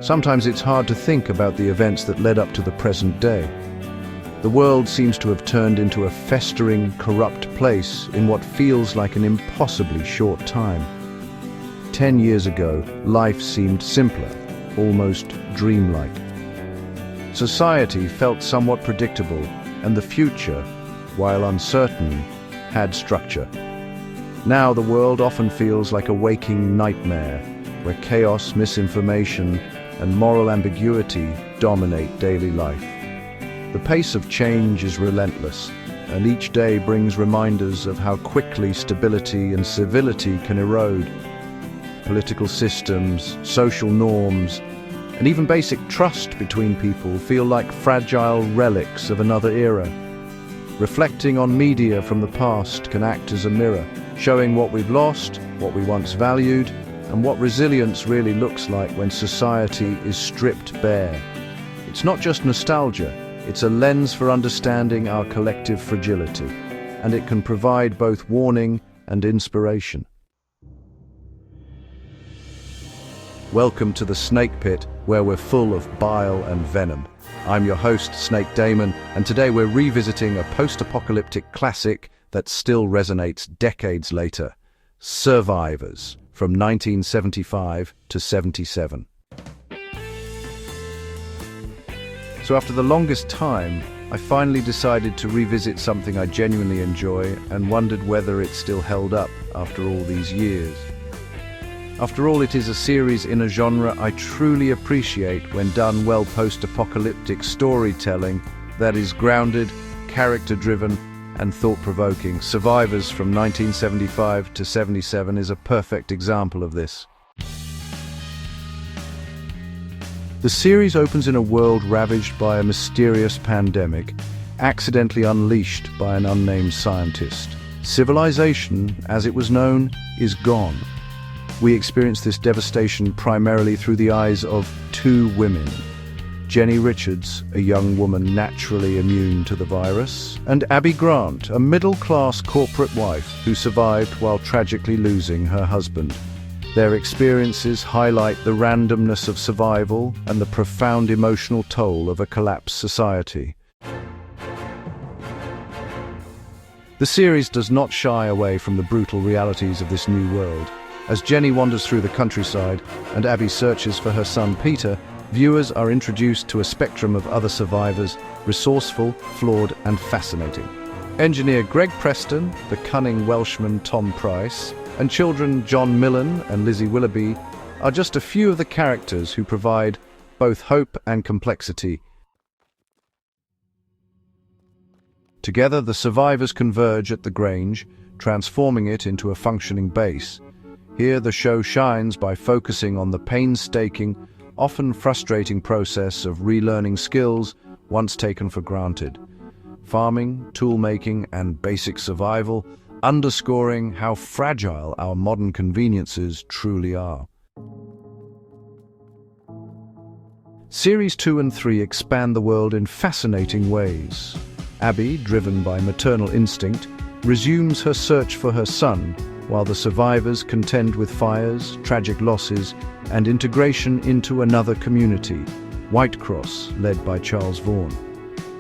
Sometimes it's hard to think about the events that led up to the present day. The world seems to have turned into a festering, corrupt place in what feels like an impossibly short time. 10 years ago, life seemed simpler, almost dreamlike. Society felt somewhat predictable, and the future, while uncertain, had structure. Now the world often feels like a waking nightmare, where chaos, misinformation, and moral ambiguity dominate daily life. The pace of change is relentless, and each day brings reminders of how quickly stability and civility can erode. Political systems, social norms, and even basic trust between people feel like fragile relics of another era. Reflecting on media from the past can act as a mirror, showing what we've lost, what we once valued, and what resilience really looks like when society is stripped bare. It's not just nostalgia, it's a lens for understanding our collective fragility, and it can provide both warning and inspiration. Welcome to the Snake Pit, where we're full of bile and venom. I'm your host, Snake Damon, and today we're revisiting a post-apocalyptic classic that still resonates decades later, Survivors, from 1975 to 77. So after the longest time, I finally decided to revisit something I genuinely enjoy and wondered whether it still held up after all these years. After all, it is a series in a genre I truly appreciate when done well. Post-apocalyptic storytelling that is grounded, character-driven, and thought-provoking. Survivors from 1975 to 77 is a perfect example of this. The series opens in a world ravaged by a mysterious pandemic, accidentally unleashed by an unnamed scientist. Civilization, as it was known, is gone. We experience this devastation primarily through the eyes of two women. Jenny Richards, a young woman naturally immune to the virus, and Abby Grant, a middle-class corporate wife who survived while tragically losing her husband. Their experiences highlight the randomness of survival and the profound emotional toll of a collapsed society. The series does not shy away from the brutal realities of this new world. As Jenny wanders through the countryside and Abby searches for her son Peter, viewers are introduced to a spectrum of other survivors, resourceful, flawed, and fascinating. Engineer Greg Preston, the cunning Welshman Tom Price, and children John Millen and Lizzie Willoughby are just a few of the characters who provide both hope and complexity. Together, the survivors converge at the Grange, transforming it into a functioning base. Here, the show shines by focusing on the painstaking, often frustrating process of relearning skills once taken for granted. Farming, tool-making, and basic survival, underscoring how fragile our modern conveniences truly are. Series 2 and 3 expand the world in fascinating ways. Abby, driven by maternal instinct, resumes her search for her son, while the survivors contend with fires, tragic losses, and integration into another community, Whitecross, led by Charles Vaughan.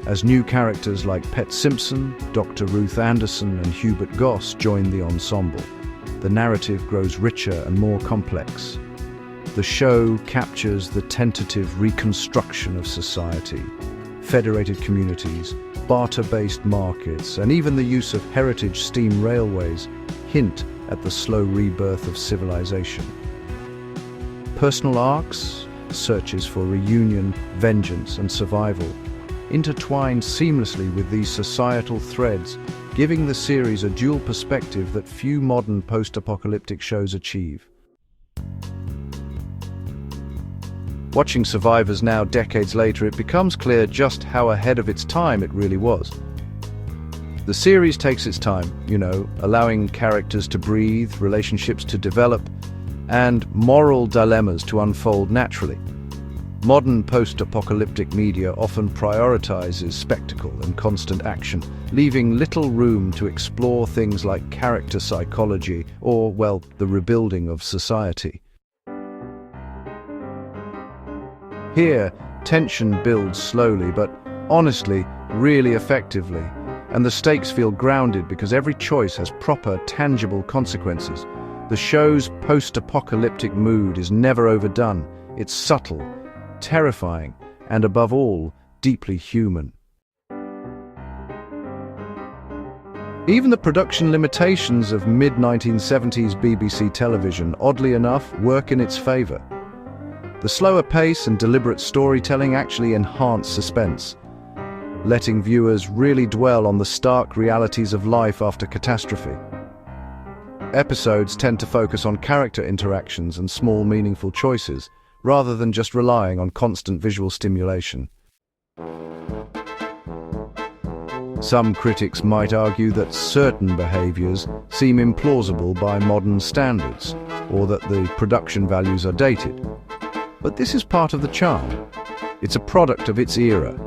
As new characters like Pet Simpson, Dr. Ruth Anderson, and Hubert Goss join the ensemble, the narrative grows richer and more complex. The show captures the tentative reconstruction of society, federated communities, barter-based markets, and even the use of heritage steam railways hint at the slow rebirth of civilization. Personal arcs, searches for reunion, vengeance, and survival, intertwined seamlessly with these societal threads, giving the series a dual perspective that few modern post-apocalyptic shows achieve. Watching Survivors now, decades later, it becomes clear just how ahead of its time it really was. The series takes its time, allowing characters to breathe, relationships to develop, and moral dilemmas to unfold naturally. Modern post-apocalyptic media often prioritizes spectacle and constant action, leaving little room to explore things like character psychology or, the rebuilding of society. Here, tension builds slowly, but honestly, really effectively. And the stakes feel grounded because every choice has proper, tangible consequences. The show's post-apocalyptic mood is never overdone. It's subtle, terrifying, and above all, deeply human. Even the production limitations of mid-1970s BBC Television, oddly enough, work in its favor. The slower pace and deliberate storytelling actually enhance suspense, letting viewers really dwell on the stark realities of life after catastrophe. Episodes tend to focus on character interactions and small, meaningful choices, rather than just relying on constant visual stimulation. Some critics might argue that certain behaviors seem implausible by modern standards, or that the production values are dated. But this is part of the charm. It's a product of its era,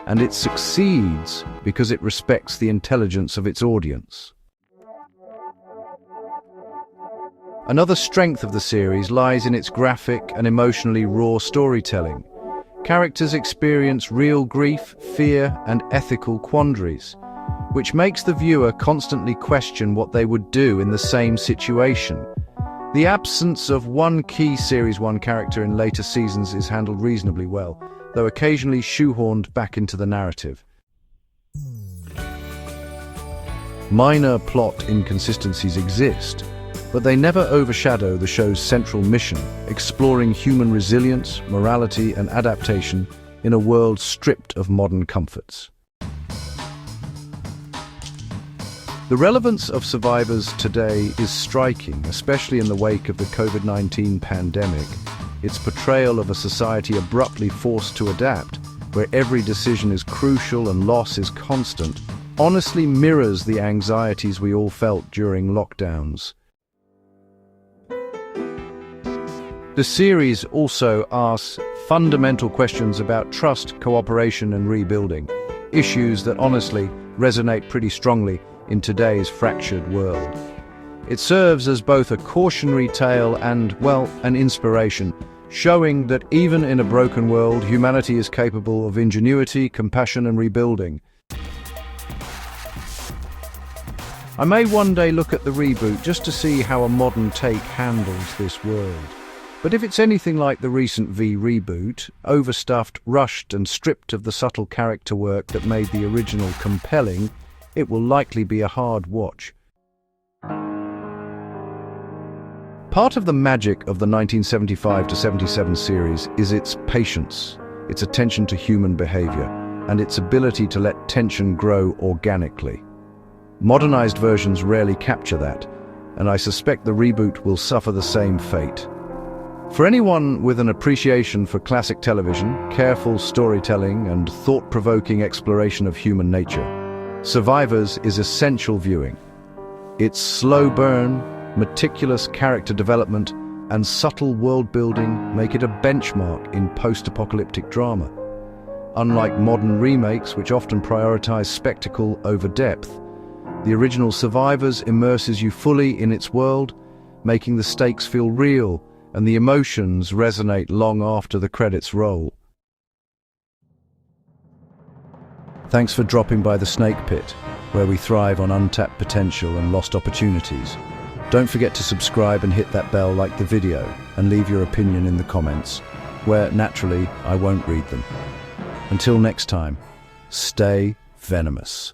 and it succeeds because it respects the intelligence of its audience. Another strength of the series lies in its graphic and emotionally raw storytelling. Characters experience real grief, fear, and ethical quandaries, which makes the viewer constantly question what they would do in the same situation. The absence of one key Series 1 character in later seasons is handled reasonably well, though occasionally shoehorned back into the narrative. Minor plot inconsistencies exist, but they never overshadow the show's central mission, exploring human resilience, morality, and adaptation in a world stripped of modern comforts. The relevance of survivors today is striking, especially in the wake of the COVID-19 pandemic. Its portrayal of a society abruptly forced to adapt, where every decision is crucial and loss is constant, honestly mirrors the anxieties we all felt during lockdowns. The series also asks fundamental questions about trust, cooperation, and rebuilding, issues that honestly resonate pretty strongly in today's fractured world. It serves as both a cautionary tale and, well, an inspiration, showing that even in a broken world, humanity is capable of ingenuity, compassion, and rebuilding. I may one day look at the reboot just to see how a modern take handles this world. But if it's anything like the recent Reboot, overstuffed, rushed, and stripped of the subtle character work that made the original compelling, it will likely be a hard watch. Part of the magic of the 1975 to 77 series is its patience, its attention to human behavior, and its ability to let tension grow organically. Modernized versions rarely capture that, and I suspect the reboot will suffer the same fate. For anyone with an appreciation for classic television, careful storytelling, and thought-provoking exploration of human nature, Survivors is essential viewing. Its slow burn, meticulous character development, and subtle world-building make it a benchmark in post-apocalyptic drama. Unlike modern remakes, which often prioritize spectacle over depth, the original Survivors immerses you fully in its world, making the stakes feel real and the emotions resonate long after the credits roll. Thanks for dropping by the Snake Pit, where we thrive on untapped potential and lost opportunities. Don't forget to subscribe and hit that bell like the video, and leave your opinion in the comments, where naturally I won't read them. Until next time, stay venomous.